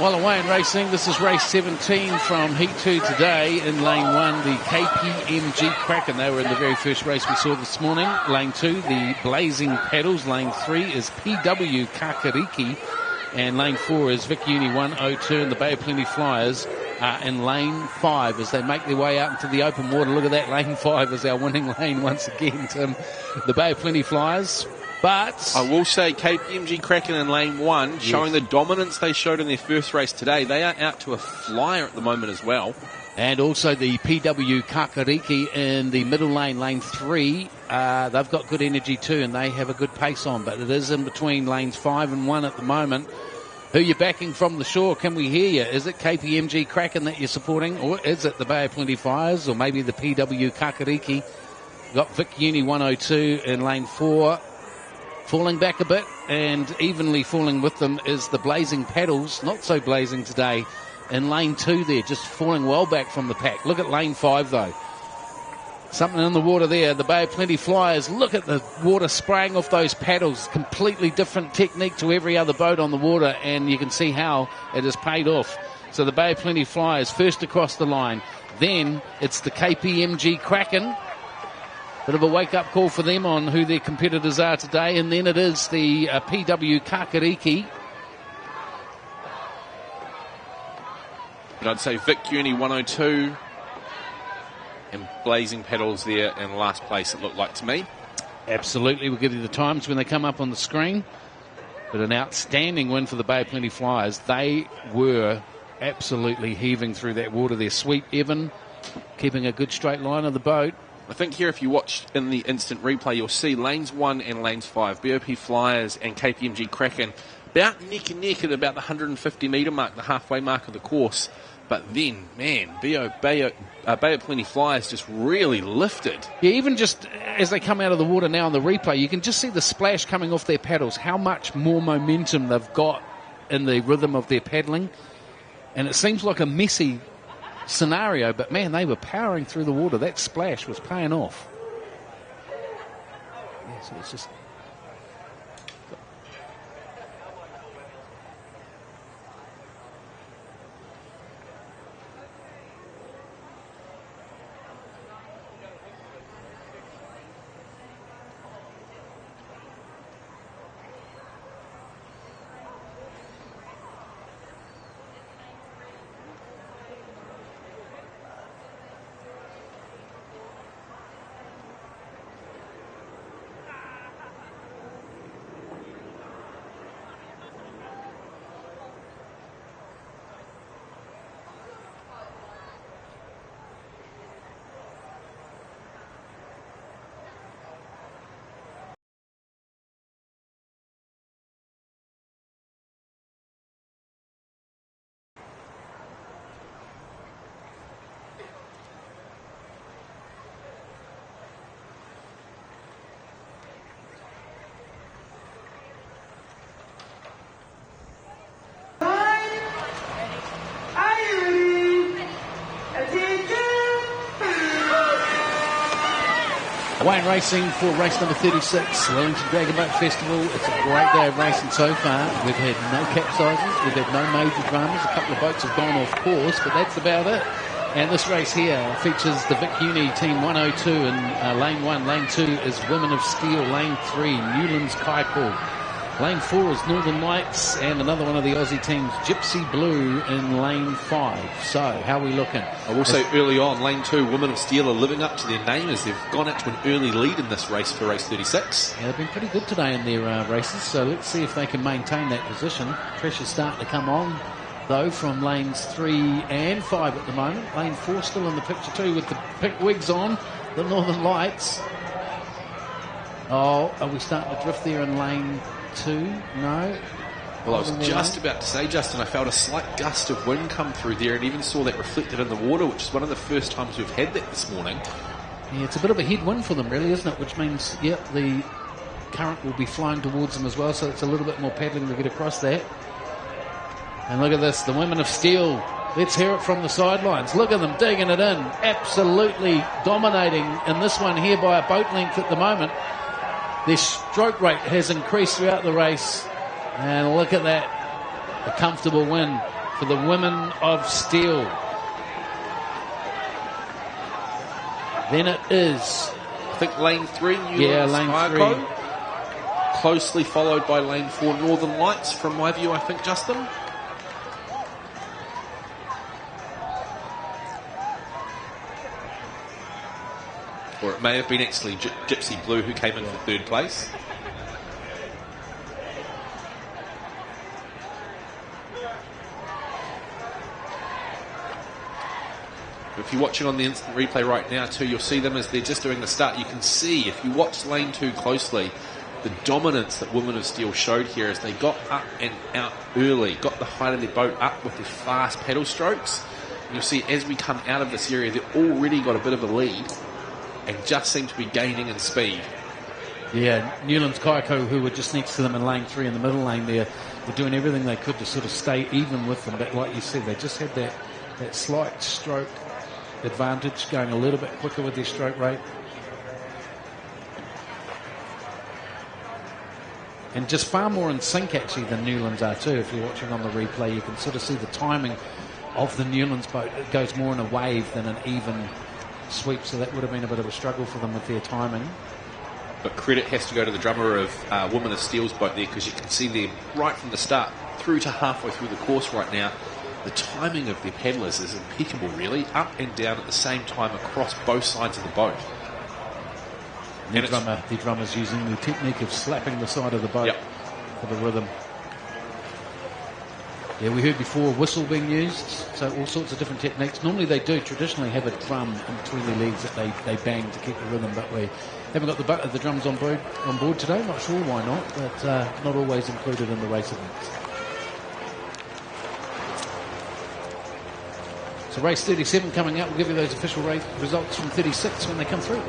Well, away in racing, this is race 17 from Heat 2 today. In lane 1, the KPMG Kraken. They were in the very first race we saw this morning. Lane 2, the Blazing Paddles. Lane 3 is PW Kakariki. And lane 4 is Vic Uni 102 and the Bay of Plenty Flyers in lane 5 as they make their way out into the open water. Look at that, lane 5 is our winning lane once again, Tim. The Bay of Plenty Flyers. But I will say KPMG Kraken in lane 1, showing the dominance they showed in their first race today. They are out to a flyer at the moment as well. And also the PW Kakariki in the middle lane, lane 3. They've got good energy too, and they have a good pace on. But it is in between lanes 5 and 1 at the moment. Who you're backing from the shore? Can we hear you? Is it KPMG Kraken that you're supporting? Or is it the Bay of Plenty Flyers? Or maybe the PW Kakariki? Got Vic Uni 102 in lane 4. Falling back a bit, and evenly falling with them is the Blazing Paddles. Not so blazing today in lane 2 there, just falling well back from the pack. Look at lane 5 though. Something in the water there. The Bay of Plenty Flyers. Look at the water spraying off those paddles. Completely different technique to every other boat on the water, and you can see how it has paid off. So the Bay of Plenty Flyers first across the line. Then it's the KPMG Kraken. Bit of a wake-up call for them on who their competitors are today. And then it is the PW Kakariki. But I'd say Vic Uni 102 and Blazing Paddles there in last place, it looked like to me. Absolutely. We'll give you the times when they come up on the screen. But an outstanding win for the Bay of Plenty Flyers. They were absolutely heaving through that water there. Sweet Evan keeping a good straight line of the boat. I think here if you watch in the instant replay, you'll see lanes 1 and lanes 5, BOP Flyers and KPMG Kraken, about neck and neck at about the 150 metre mark, the halfway mark of the course. But then, man, Bay of Plenty Flyers just really lifted. Yeah, even just as they come out of the water now on the replay, you can just see the splash coming off their paddles, how much more momentum they've got in the rhythm of their paddling. And it seems like a messy scenario, but man, they were powering through the water. That splash was paying off. Yeah, so it's just Wayne Racing for race number 36, Wellington Dragon Boat Festival. It's a great day of racing so far. We've had no capsizes, we've had no major dramas. A couple of boats have gone off course, but that's about it. And this race here features the Vic Uni Team 102 in lane 1. Lane 2 is Women of Steel. Lane 3, Newlands Kaipor. Lane 4 is Northern Lights, and another one of the Aussie teams, Gypsy Blue, in lane 5. So, how are we looking? I will say early on, lane 2, Women of Steel are living up to their name as they've gone out to an early lead in this race for race 36. Yeah, they've been pretty good today in their races, so let's see if they can maintain that position. Pressure's starting to come on, though, from lanes 3 and 5 at the moment. Lane 4 still in the picture too with the pink wigs on, the Northern Lights. Oh, are we starting to drift there in lane 2? No. Well, I was just about to say, Justin, I felt a slight gust of wind come through there and even saw that reflected in the water, which is one of the first times we've had that this morning. Yeah, it's a bit of a headwind for them, really, isn't it? Which means, yep, the current will be flowing towards them as well, so it's a little bit more paddling to get across that. And look at this, the Women of Steel. Let's hear it from the sidelines. Look at them digging it in. Absolutely dominating in this one here by a boat length at the moment. Their stroke rate has increased throughout the race. And look at that. A comfortable win for the women of steel. Then it is, I think, lane 3, yeah, lane 3. Closely followed by lane 4, Northern Lights, from my view, I think, Justin. Or it may have been actually Gypsy Blue who came in for third place. If you're watching on the instant replay right now too, you'll see them as they're just doing the start. You can see, if you watch lane 2 closely, the dominance that Women of Steel showed here as they got up and out early, got the height of their boat up with their fast pedal strokes. And you'll see as we come out of this area, they've already got a bit of a lead and just seem to be gaining in speed. Yeah, Newlands Kaiko, who were just next to them in lane 3 in the middle lane there, were doing everything they could to sort of stay even with them. But like you said, they just had that slight stroke advantage, going a little bit quicker with their stroke rate. And just far more in sync actually than Newlands are too. If you're watching on the replay, you can sort of see the timing of the Newlands boat. It goes more in a wave than an even sweep, so that would have been a bit of a struggle for them with their timing. But credit has to go to the drummer of Women of Steel's boat there, because you can see them right from the start through to halfway through the course right now. The timing of their paddlers is impeccable, really, up and down at the same time across both sides of the boat. And the drummer's using the technique of slapping the side of the boat for the rhythm. Yeah, we heard before a whistle being used, so all sorts of different techniques. Normally they do traditionally have a drum in between their legs that they bang to keep the rhythm, but we haven't got the drums on board today. Not sure why not, but not always included in the race events. So race 37 coming up. We'll give you those official race results from 36 when they come through.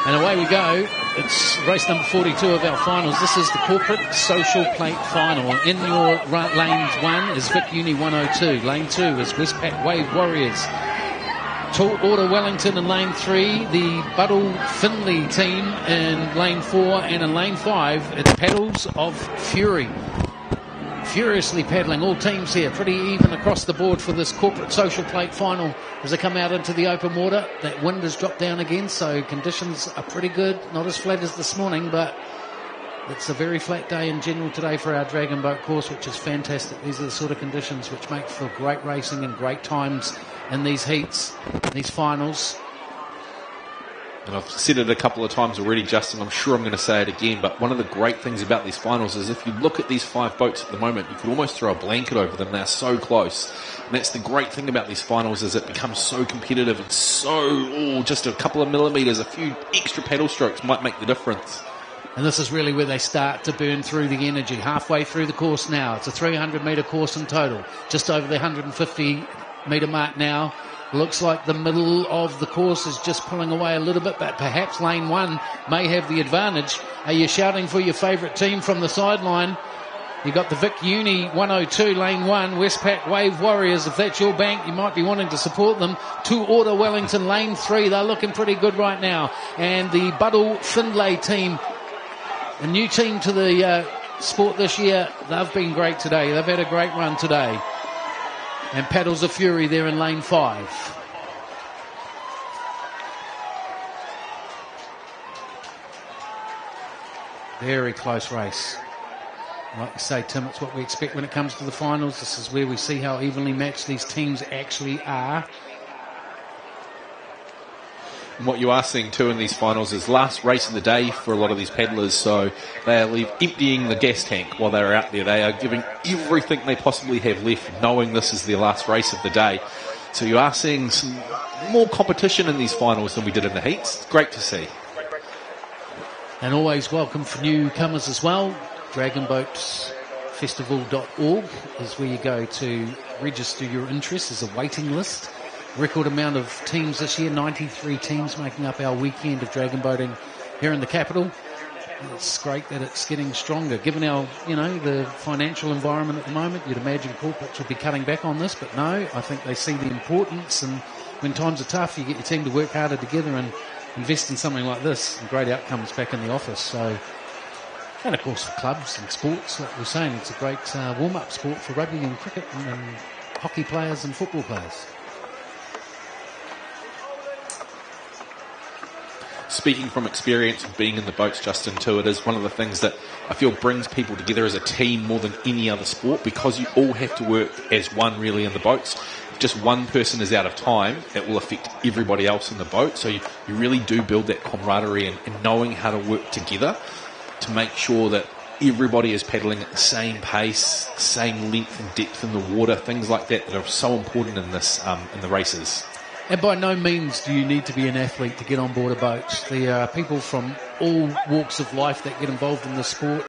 And away we go. It's race number 42 of our finals. This is the corporate social plate final. In your lanes 1 is Vic Uni 102. Lane 2 is Westpac Wave Warriors. Tall Order Wellington in lane 3. The Buddle Finley team in lane 4. And in lane 5, it's Paddles of Fury. Furiously paddling, all teams here, pretty even across the board for this corporate social plate final as they come out into the open water. That wind has dropped down again, so conditions are pretty good. Not as flat as this morning, but it's a very flat day in general today for our Dragon Boat course, which is fantastic. These are the sort of conditions which make for great racing and great times in these heats, these finals. And I've said it a couple of times already, Justin, I'm sure I'm going to say it again, but one of the great things about these finals is if you look at these 5 boats at the moment, you could almost throw a blanket over them. They're so close. And that's the great thing about these finals, is it becomes so competitive and so, just a couple of millimetres, a few extra paddle strokes might make the difference. And this is really where they start to burn through the energy. Halfway through the course now. It's a 300-metre course in total. Just over the 150-metre mark now. Looks like the middle of the course is just pulling away a little bit, but perhaps lane 1 may have the advantage. Are you shouting for your favourite team from the sideline? You've got the Vic Uni 102, lane 1, Westpac Wave Warriors. If that's your bank, you might be wanting to support them. Tall Order Wellington, lane 3. They're looking pretty good right now. And the Buddle Finlay team, a new team to the sport this year, they've been great today. They've had a great run today. And Paddles of Fury there in lane 5. Very close race. Like you say, Tim, it's what we expect when it comes to the finals. This is where we see how evenly matched these teams actually are. And what you are seeing too in these finals is last race of the day for a lot of these paddlers, so they are emptying the gas tank while they're out there. They are giving everything they possibly have left, knowing this is their last race of the day. So you are seeing some more competition in these finals than we did in the heats. Great to see. And always welcome for newcomers as well. Dragonboatfestival.org is where you go to register your interest. There's a waiting list. Record amount of teams this year, 93 teams making up our weekend of dragon boating here in the capital. It's great that it's getting stronger. Given our, the financial environment at the moment, you'd imagine corporates would be cutting back on this, but no, I think they see the importance and when times are tough, you get your team to work harder together and invest in something like this, and great outcomes back in the office. So, and of course for clubs and sports, like we're saying, it's a great warm-up sport for rugby and cricket and hockey players and football players. Speaking from experience of being in the boats, Justin, too, it is one of the things that I feel brings people together as a team more than any other sport, because you all have to work as one really in the boats. If just one person is out of time, it will affect everybody else in the boat. So you really do build that camaraderie and knowing how to work together to make sure that everybody is paddling at the same pace, same length and depth in the water, things like that are so important in this in the races. And by no means do you need to be an athlete to get on board a boat. There are people from all walks of life that get involved in the sport.